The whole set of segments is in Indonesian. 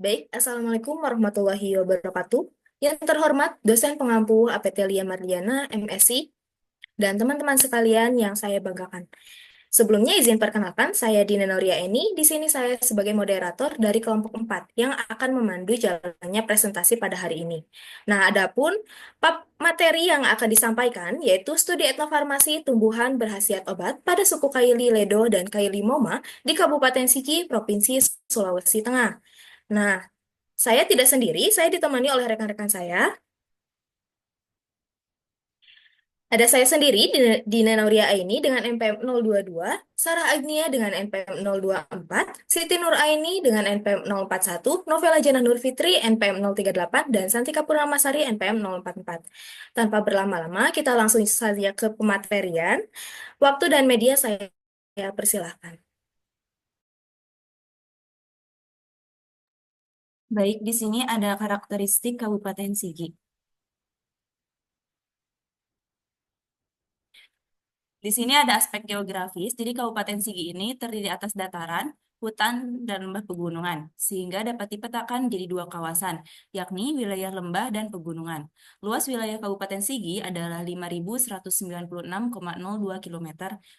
Baik, Assalamualaikum warahmatullahi wabarakatuh. Yang terhormat dosen pengampu Apetelia Mardiana, MSc, dan teman-teman sekalian yang saya banggakan. Sebelumnya izin perkenalkan, saya Dina Nuriaeni. Di sini saya sebagai moderator dari kelompok 4 yang akan memandu jalannya presentasi pada hari ini. Nah, adapun materi yang akan disampaikan yaitu studi etnofarmasi tumbuhan berkhasiat obat pada suku Kaili Ledo dan Kaili Moma di Kabupaten Sigi, Provinsi Sulawesi Tengah. Nah, saya tidak sendiri, saya ditemani oleh rekan-rekan saya. Ada saya sendiri, Dina Nauria Aini dengan NPM 022, Sarah Agnia dengan NPM 024, Siti Nur Aini dengan NPM 041, Novela Jana Nur Fitri NPM 038, dan Santika Purnamasari NPM 044. Tanpa berlama-lama, kita langsung saja ke pematerian. Waktu dan media saya persilahkan. Baik, di sini ada karakteristik Kabupaten Sigi. Di sini ada aspek geografis, jadi Kabupaten Sigi ini terdiri atas dataran, hutan, dan lembah pegunungan, sehingga dapat dipetakan jadi dua kawasan, yakni wilayah lembah dan pegunungan. Luas wilayah Kabupaten Sigi adalah 5.196,02 km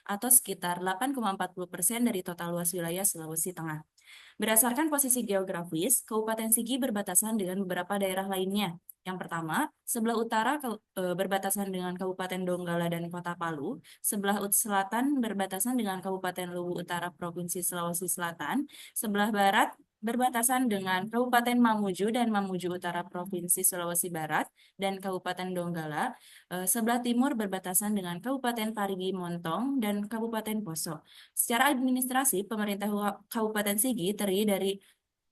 atau sekitar 8,40% dari total luas wilayah Sulawesi Tengah. Berdasarkan posisi geografis, Kabupaten Sigi berbatasan dengan beberapa daerah lainnya. Yang pertama, sebelah utara berbatasan dengan Kabupaten Donggala dan Kota Palu, sebelah selatan berbatasan dengan Kabupaten Luwu Utara Provinsi Sulawesi Selatan, sebelah barat berbatasan dengan Kabupaten Mamuju dan Mamuju Utara Provinsi Sulawesi Barat, dan Kabupaten Donggala, sebelah timur berbatasan dengan Kabupaten Parigi Montong dan Kabupaten Poso. Secara administrasi, pemerintah Kabupaten Sigi terdiri dari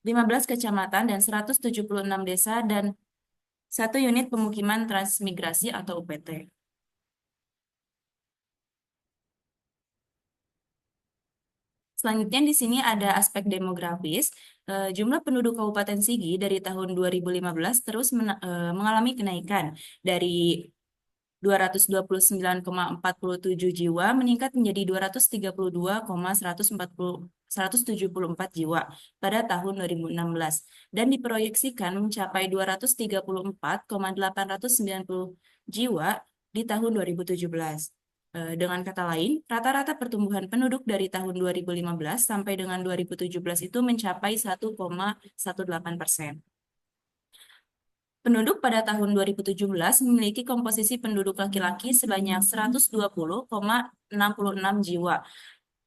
15 kecamatan dan 176 desa dan satu unit pemukiman transmigrasi atau UPT. Selanjutnya di sini ada aspek demografis. Jumlah penduduk Kabupaten Sigi dari tahun 2015 terus mengalami kenaikan dari 229,47 jiwa meningkat menjadi 232,174 jiwa pada tahun 2016 dan diproyeksikan mencapai 234,890 jiwa di tahun 2017. Dengan kata lain, rata-rata pertumbuhan penduduk dari tahun 2015 sampai dengan 2017 itu mencapai 1,18%. Penduduk pada tahun 2017 memiliki komposisi penduduk laki-laki sebanyak 120,66 jiwa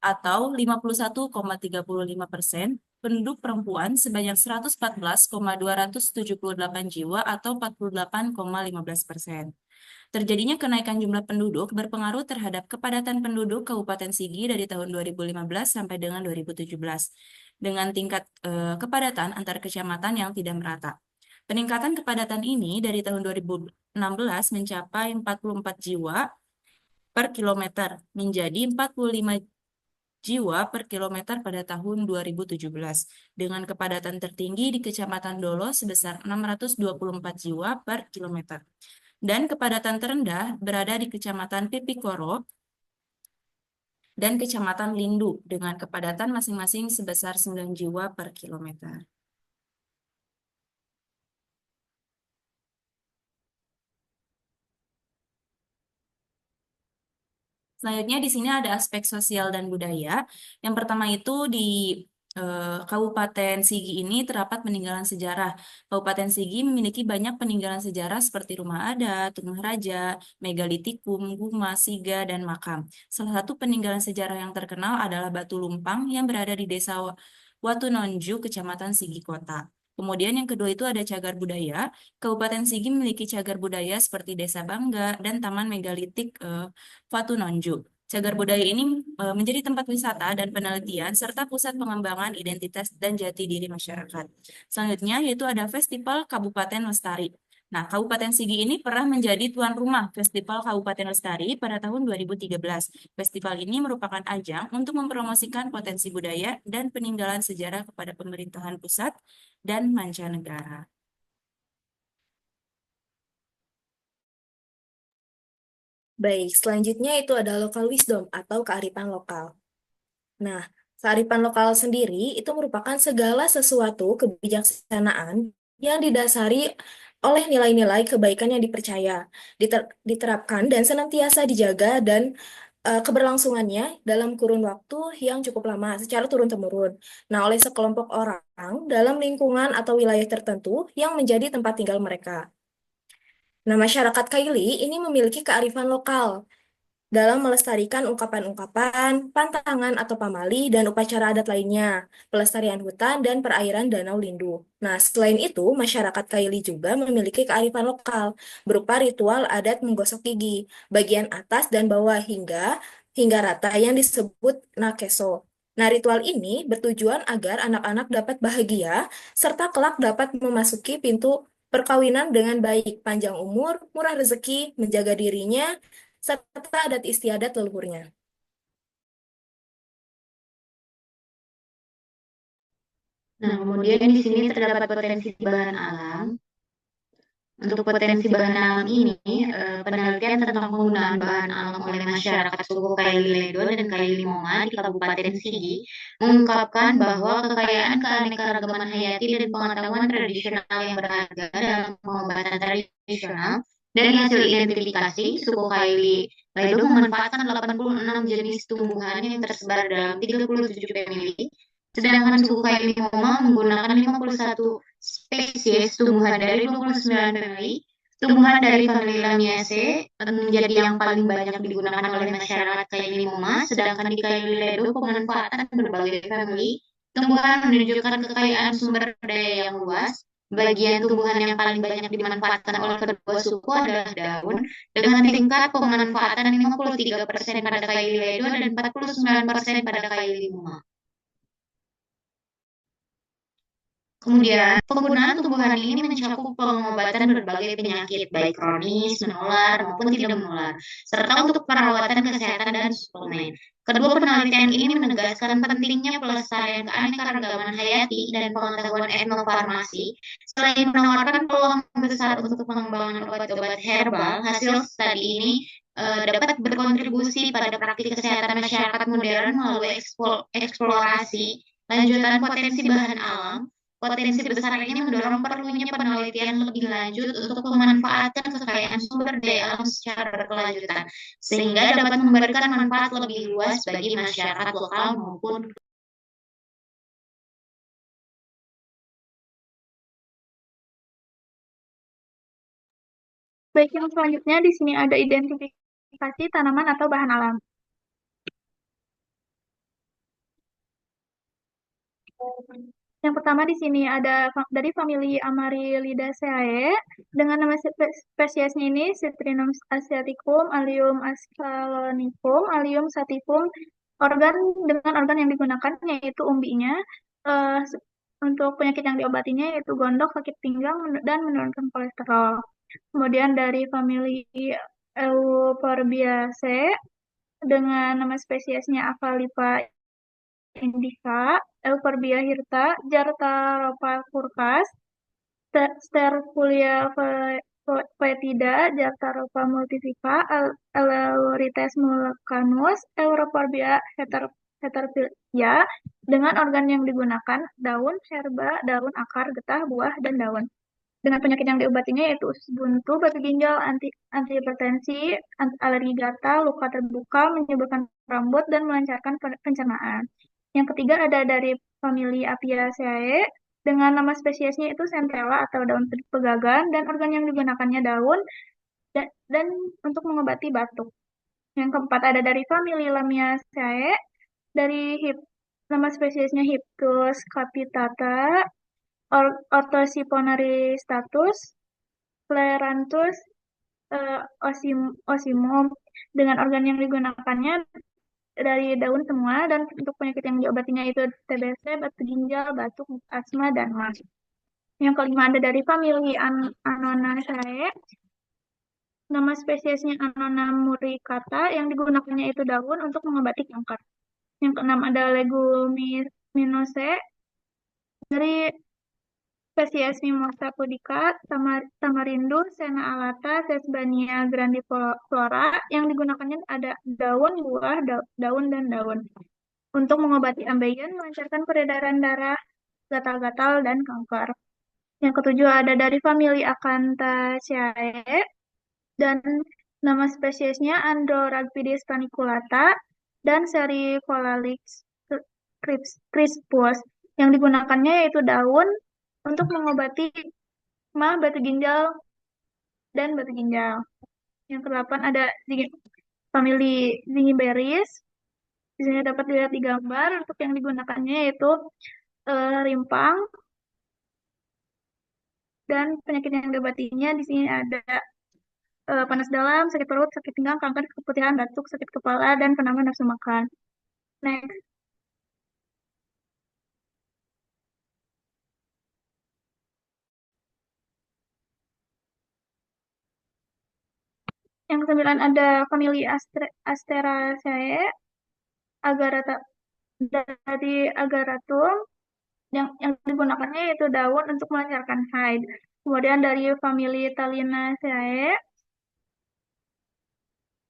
atau 51,35%, penduduk perempuan sebanyak 114,278 jiwa atau 48,15%. Terjadinya kenaikan jumlah penduduk berpengaruh terhadap kepadatan penduduk Kabupaten Sigi dari tahun 2015 sampai dengan 2017 dengan tingkat kepadatan antar kecamatan yang tidak merata. Peningkatan kepadatan ini dari tahun 2016 mencapai 44 jiwa per kilometer menjadi 45 jiwa per kilometer pada tahun 2017, dengan kepadatan tertinggi di Kecamatan Dolo sebesar 624 jiwa per kilometer. Dan kepadatan terendah berada di Kecamatan Pipikoro dan Kecamatan Lindu dengan kepadatan masing-masing sebesar 9 jiwa per kilometer. Selanjutnya di sini ada aspek sosial dan budaya. Yang pertama itu di Kabupaten Sigi ini terdapat peninggalan sejarah. Kabupaten Sigi memiliki banyak peninggalan sejarah seperti rumah adat, rumah raja, megalitikum, guma, siga, dan makam. Salah satu peninggalan sejarah yang terkenal adalah Batu Lumpang yang berada di Desa Watunonju, Kecamatan Sigi Kota. Kemudian yang kedua itu ada cagar budaya. Kabupaten Sigi memiliki cagar budaya seperti Desa Bangga dan Taman Megalitik Watunonju. Cagar budaya ini menjadi tempat wisata dan penelitian serta pusat pengembangan identitas dan jati diri masyarakat. Selanjutnya yaitu ada Festival Kabupaten Lestari. Nah, Kabupaten Sigi ini pernah menjadi tuan rumah Festival Kabupaten Lestari pada tahun 2013. Festival ini merupakan ajang untuk mempromosikan potensi budaya dan peninggalan sejarah kepada pemerintahan pusat dan mancanegara. Baik, selanjutnya itu ada local wisdom atau kearifan lokal. Nah, Kearifan lokal sendiri itu merupakan segala sesuatu kebijaksanaan yang didasari oleh nilai-nilai kebaikan yang dipercaya, diterapkan dan senantiasa dijaga dan keberlangsungannya dalam kurun waktu yang cukup lama secara turun-temurun. Nah, oleh sekelompok orang dalam lingkungan atau wilayah tertentu yang menjadi tempat tinggal mereka. Nah, masyarakat Kaili ini memiliki kearifan lokal dalam melestarikan ungkapan-ungkapan, pantangan atau pamali, dan upacara adat lainnya, pelestarian hutan dan perairan danau lindu. Nah, selain itu, masyarakat Kaili juga memiliki kearifan lokal berupa ritual adat menggosok gigi, bagian atas dan bawah hingga rata yang disebut nakeso. Nah, ritual ini bertujuan agar anak-anak dapat bahagia serta kelak dapat memasuki pintu perkawinan dengan baik, panjang umur, murah rezeki, menjaga dirinya, serta adat istiadat leluhurnya. Nah, kemudian di sini terdapat potensi bahan alam. Untuk potensi bahan alam ini, penelitian tentang penggunaan bahan alam oleh masyarakat suku Kaili Ledo dan Kaili Moma di Kabupaten Sigi mengungkapkan bahwa kekayaan keanekaragaman hayati dan pengetahuan tradisional yang berharga dalam pengobatan tradisional. Dari hasil identifikasi, suku Kaili Ledo memanfaatkan 86 jenis tumbuhan yang tersebar dalam 37 famili, sedangkan suku Kaili Moma menggunakan 51 spesies tumbuhan dari 29 famili. Tumbuhan dari famili Lamiaceae menjadi yang paling banyak digunakan oleh masyarakat Kaili Moma, sedangkan di Kaili Ledo pemanfaatan berbagai famili tumbuhan menunjukkan kekayaan sumber daya yang luas. Bagian tumbuhan yang paling banyak dimanfaatkan oleh kedua suku adalah daun, dengan tingkat pemanfaatan 53% pada Kaili Ledo dan 49% pada Kaili Moma. Kemudian, penggunaan tumbuhan ini mencakup pengobatan berbagai penyakit, baik kronis, menular, maupun tidak menular, serta untuk perawatan kesehatan dan suplemen. Kedua penelitian ini menegaskan pentingnya pelestarian keanekaragaman hayati dan pengetahuan etnofarmasi. Selain menawarkan peluang besar untuk pengembangan obat-obat herbal, hasil studi ini dapat berkontribusi pada praktik kesehatan masyarakat modern melalui eksplorasi lanjutan potensi bahan alam. Potensi besar ini mendorong perlunya penelitian lebih lanjut untuk memanfaatkan kekayaan sumber daya alam secara berkelanjutan, sehingga dapat memberikan manfaat lebih luas bagi masyarakat lokal maupun. Baik, yang selanjutnya di sini ada identifikasi tanaman atau bahan alam. Yang pertama di sini ada dari famili Amaryllidaceae dengan nama spesiesnya ini Citrinum asiaticum, Allium ascalonicum, Allium sativum. Dengan organ yang digunakan yaitu umbinya. Eh, untuk penyakit yang diobatinya yaitu gondok, sakit pinggang, dan menurunkan kolesterol. Kemudian dari famili Euphorbiaceae dengan nama spesiesnya Aphalipa indica, Euphorbia hirta, Jartaropa curcas, Sterculia foetida, Jartaropa multifica, Aleurites mulcanus, Euroforbia heterophylla, dengan organ yang digunakan daun, herba, daun, akar, getah, buah, dan daun. Dengan penyakit yang diobatinya yaitu usus buntu, batu ginjal, antihipertensi, alergi gatal, luka terbuka, menyuburkan rambut, dan melancarkan pencernaan. Yang ketiga ada dari famili Apiaceae dengan nama spesiesnya itu centella atau daun pegagan, dan organ yang digunakannya daun dan untuk mengobati batuk. Yang keempat ada dari famili Lamiaceae dari nama spesiesnya Hyptus capitata, Orthosiponaristatus, Cleranthus, osimum, dengan organ yang digunakannya dari daun semua, dan untuk penyakit yang diobatinya itu TBC, batu ginjal, batuk, asma, dan MAS. Yang kelima ada dari famili Anonaceae, nama spesiesnya Anona muricata, yang digunakannya itu daun untuk mengobati kanker. Yang keenam ada Leguminosae dari spesies Mimosa pudica, Tamarindo, Sena alata, Sesbania grandiflora, yang digunakannya ada daun, buah, daun, dan daun. untuk mengobati ambeien, melancarkan peredaran darah, gatal-gatal, dan kanker. Yang ketujuh ada dari famili Acanthaceae dan nama spesiesnya Androrhaphides paniculata dan seri Colalix crispus. Yang digunakannya yaitu daun untuk mengobati mah, batu ginjal, dan batu ginjal. Yang kedelapan ada famili Zingiberries. Di sini dapat dilihat di gambar. Untuk yang digunakannya yaitu rimpang, dan penyakit yang diobatinya di sini ada panas dalam, sakit perut, sakit pinggang, kanker, keputihan, batuk, sakit kepala, dan penambah nafsu makan. Next. Yang kesembilan ada famili Asteraceae, agarata, dari agaratum. Yang digunakannya yaitu daun untuk melancarkan haid. Kemudian dari famili Thalinaceae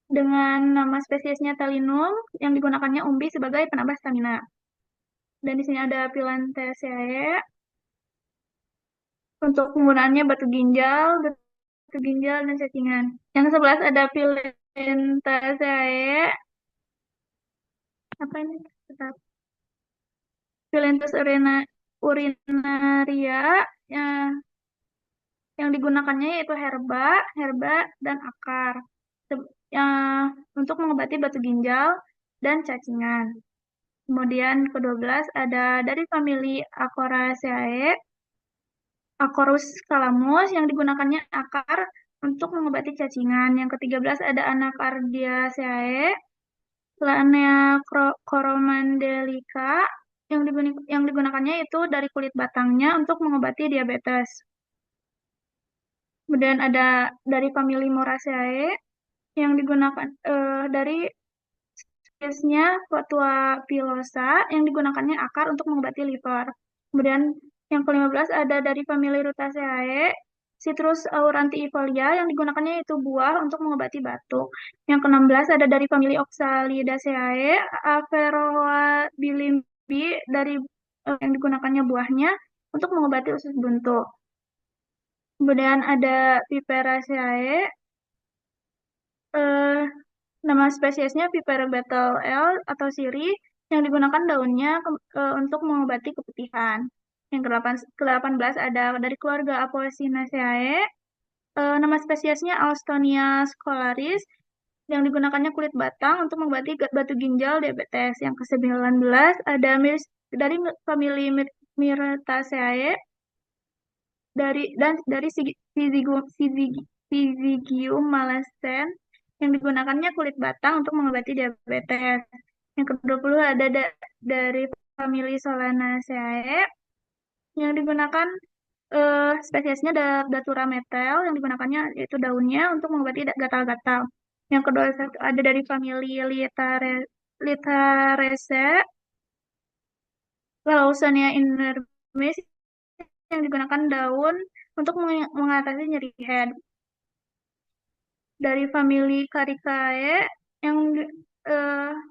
dengan nama spesiesnya Thalinum, yang digunakannya umbi sebagai penambah stamina. Dan di sini ada Phyllantheraceae untuk penggunaannya batu ginjal dan cacingan. Yang 11 ada Phyllantheraceae, apa ini? Phyllanthus urinaria, ya, yang digunakannya yaitu herba, dan akar untuk mengobati batu ginjal dan cacingan. Kemudian ke-12 ada dari famili Acorraceae, Acorus calamus, yang digunakannya akar untuk mengobati cacingan. Yang ke-13 ada Anacardiaceae, Lanea coromandelica, yang digunakannya itu dari kulit batangnya untuk mengobati diabetes. Kemudian ada dari famili Moraceae, yang digunakan dari spesiesnya Fatua pilosa, yang digunakannya akar untuk mengobati liver. Kemudian yang ke-15 ada dari famili Rutaceae, Citrus aurantiifolia, yang digunakannya itu buah untuk mengobati batuk. Yang ke-16 ada dari famili Oxalidaceae, Averrhoa bilimbi, dari yang digunakannya buahnya untuk mengobati usus buntu. Kemudian ada Viperaceae, nama spesiesnya Vipera Battle L atau sirih, yang digunakan daunnya untuk mengobati keputihan. Yang ke-18 ada dari keluarga Apocynaceae, nama spesiesnya Alstonia scolaris, yang digunakannya kulit batang untuk mengobati batu ginjal diabetes. Yang ke-19 ada dari famili Myrtaceae, dari Syzygium malasen, yang digunakannya kulit batang untuk mengobati diabetes. Yang ke-20 ada dari famili Solanaceae, yang digunakan spesiesnya Datura metel, yang digunakannya yaitu daunnya untuk mengobati gatal-gatal. Yang ke-21 ada dari famili Litharese, Lawsonia inermis, yang digunakan daun untuk mengatasi nyeri head. Dari famili Caricae, yang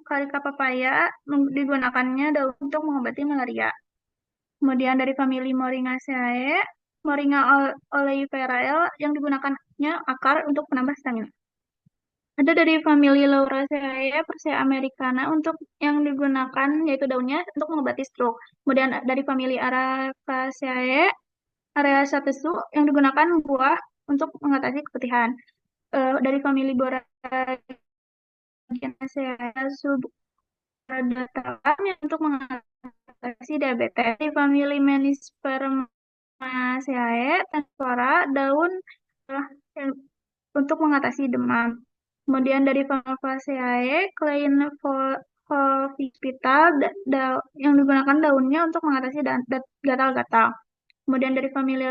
Carica papaya, digunakannya daun untuk mengobati malaria. Kemudian dari famili Moringaceae, Moringa oleiferae, yang digunakannya akar untuk penambah stamina. Ada dari famili Lauraceae, Persea americana, untuk yang digunakan yaitu daunnya untuk mengobati stroke. Kemudian dari famili Aracaceae, area satesu, yang digunakan buah untuk mengatasi keputihan. Dari famili Boraginaceae subcordata, untuk mengatasi diabetes. Dari famili Menispermaceae, Tenflora, daun untuk mengatasi demam. Kemudian dari Fabaceae, Klein Hospital, yang digunakan daunnya untuk mengatasi gatal-gatal. Kemudian dari famili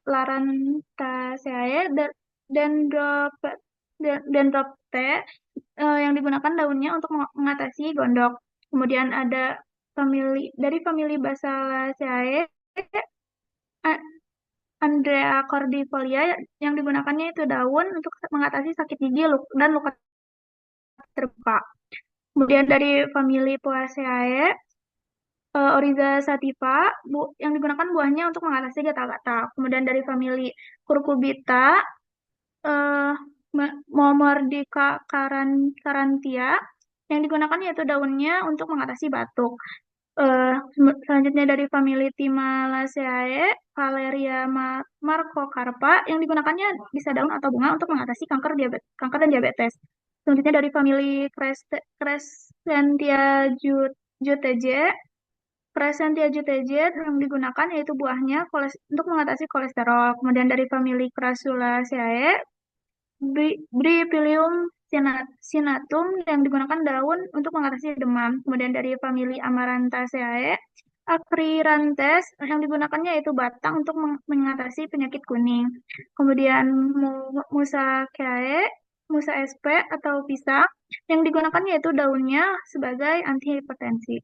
Larantaceae, Dendropte, yang digunakan daunnya untuk mengatasi gondok. Kemudian ada dari famili Basalaceae, Andrea cordifolia, yang digunakannya itu daun untuk mengatasi sakit gigi dan luka terbuka. Kemudian dari famili Poaceae, Oryza sativa, yang digunakan buahnya untuk mengatasi gatal-gatal. Kemudian dari famili Cucurbita, eh, Momordica carantia, yang digunakan yaitu daunnya untuk mengatasi batuk. Selanjutnya dari famili Timalaceae, Valeria Marcocarpa, yang digunakannya bisa daun atau bunga untuk mengatasi kanker dan diabetes. Selanjutnya dari famili Crescentia juteje, yang digunakan yaitu buahnya untuk mengatasi kolesterol. Kemudian dari famili Crassulaceae, Bryophyllum cinatum, yang digunakan daun untuk mengatasi demam. Kemudian dari famili Amarantaceae, Acryrantes, yang digunakannya yaitu batang untuk mengatasi penyakit kuning. Kemudian Musaceae, Musa sp atau pisang, yang digunakan yaitu daunnya sebagai antihipertensi.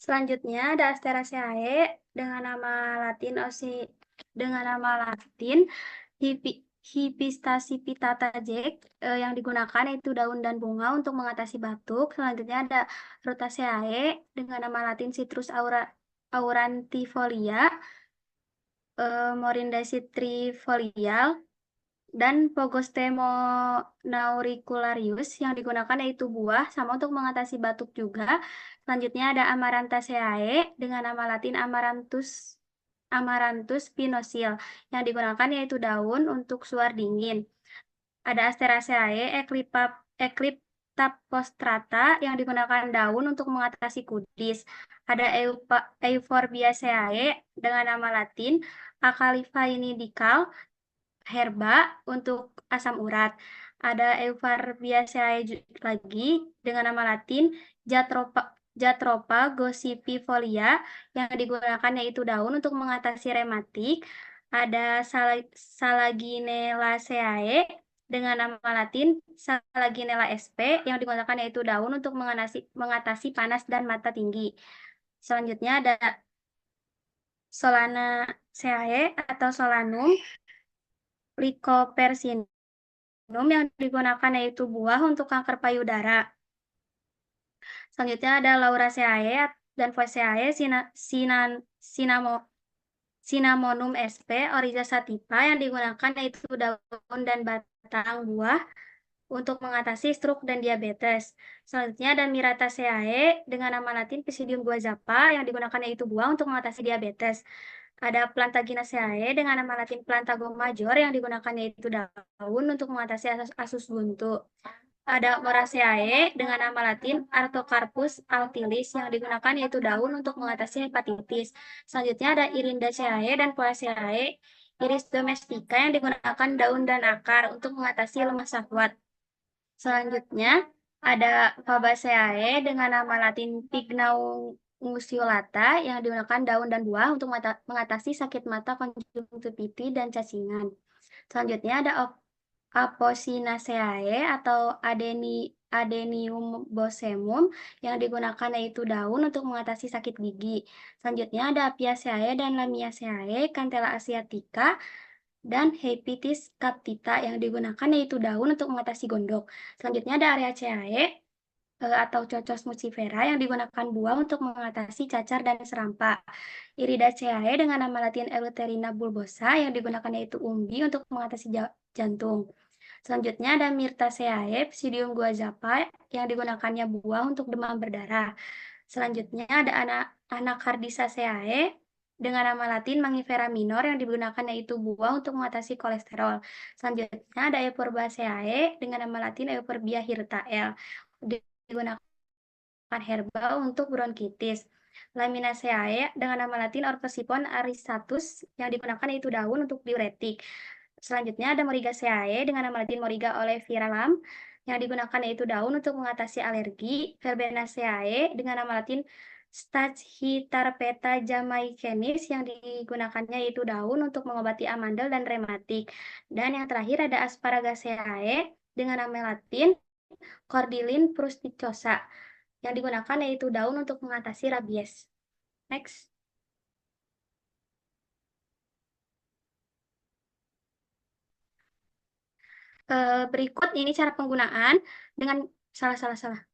Selanjutnya ada Asteraceae dengan nama Latin Hipistacipitata Jack, yang digunakan yaitu daun dan bunga untuk mengatasi batuk. Selanjutnya ada Rutaceae dengan nama Latin Citrus aurantifolia, Morinda citrifolial, dan Pogostemo nauricularius, yang digunakan yaitu buah sama untuk mengatasi batuk juga. Selanjutnya ada Amarantaceae dengan nama Latin Amaranthus pinosil, yang digunakan yaitu daun untuk suar dingin. Ada Asteraceae Eclipta yang digunakan daun untuk mengatasi kudis. Ada Euphorbiaceae dengan nama Latin Acalipha indical herba untuk asam urat. Ada Euphorbiaceae lagi dengan nama Latin Jatropa gossypifolia, yang digunakan yaitu daun untuk mengatasi rematik. Ada Salaginelaceae dengan nama Latin Salaginella sp, yang digunakan yaitu daun untuk mengatasi panas dan mata tinggi. Selanjutnya ada Solanaceae atau Solanum lycophyllum, yang digunakan yaitu buah untuk kanker payudara. Selanjutnya ada Lauraceae dan Phoceae Cinnamonum sp, Oryza sativa, yang digunakan yaitu daun dan batang buah untuk mengatasi stroke dan diabetes. Selanjutnya ada Myrtaceae dengan nama Latin Pisidium guajapa, yang digunakan yaitu buah untuk mengatasi diabetes. Ada Plantaginaceae dengan nama Latin Plantago major, yang digunakan yaitu daun untuk mengatasi asus buntu. Ada Moraceae dengan nama Latin Artocarpus altilis, yang digunakan yaitu daun untuk mengatasi hepatitis. Selanjutnya ada Irindaceae dan Poaceae iris domestica, yang digunakan daun dan akar untuk mengatasi lemah syahwat. Selanjutnya ada Fabaceae dengan nama Latin Pygnaumuciolata, yang digunakan daun dan buah untuk mengatasi sakit mata, konjungtivitis, dan cacingan. Selanjutnya ada Apocynaceae atau Adenium bosemum, yang digunakan yaitu daun untuk mengatasi sakit gigi. Selanjutnya ada Apiaceae dan Lamiaceae, Cantella asiatica, dan Hepitis captita, yang digunakan yaitu daun untuk mengatasi gondok. Selanjutnya ada Areaceae atau Cocos muscifera, yang digunakan buah untuk mengatasi cacar dan serampa. Iridaceae dengan nama Latin Eleuterina bulbosa, yang digunakan yaitu umbi untuk mengatasi jantung. Selanjutnya ada Myrtaceae Psidium guajapa, yang digunakannya buah untuk demam berdarah. Selanjutnya ada Anacardisaceae dengan nama Latin Mangifera minor, yang digunakan yaitu buah untuk mengatasi kolesterol. Selanjutnya ada Euphorbiaceae dengan nama Latin Euphorbia hirtael, digunakan herba untuk bronkitis. Laminaceae dengan nama Latin Orthosiphon aristatus, yang digunakan yaitu daun untuk diuretik. Selanjutnya ada Morigaceae dengan nama Latin Moriga oliveralam, yang digunakan yaitu daun untuk mengatasi alergi. Verbenaceae dengan nama Latin Stachytarpeta jamaicanis, yang digunakannya yaitu daun untuk mengobati amandel dan rematik. Dan yang terakhir ada Asparagaceae dengan nama Latin Cordylin prusticosa, yang digunakan yaitu daun untuk mengatasi rabies. Next. Berikut ini cara penggunaan. Dengan Salah.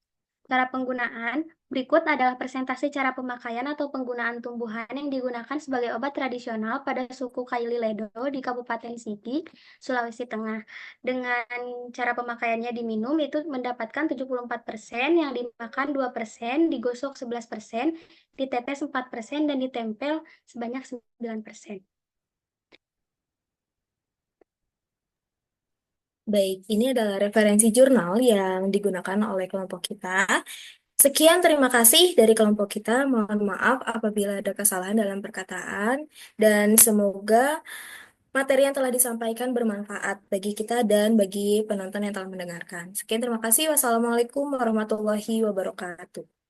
Cara penggunaan berikut adalah persentase cara pemakaian atau penggunaan tumbuhan yang digunakan sebagai obat tradisional pada suku Kaili Ledo di Kabupaten Sigi, Sulawesi Tengah. Dengan cara pemakaiannya diminum itu mendapatkan 74%, yang dimakan 2%, digosok 11%, ditetes 4%, dan ditempel sebanyak 9%. Baik, ini adalah referensi jurnal yang digunakan oleh kelompok kita. Sekian, terima kasih dari kelompok kita. Mohon maaf apabila ada kesalahan dalam perkataan, dan semoga materi yang telah disampaikan bermanfaat bagi kita dan bagi penonton yang telah mendengarkan. Sekian, terima kasih. Wassalamualaikum warahmatullahi wabarakatuh.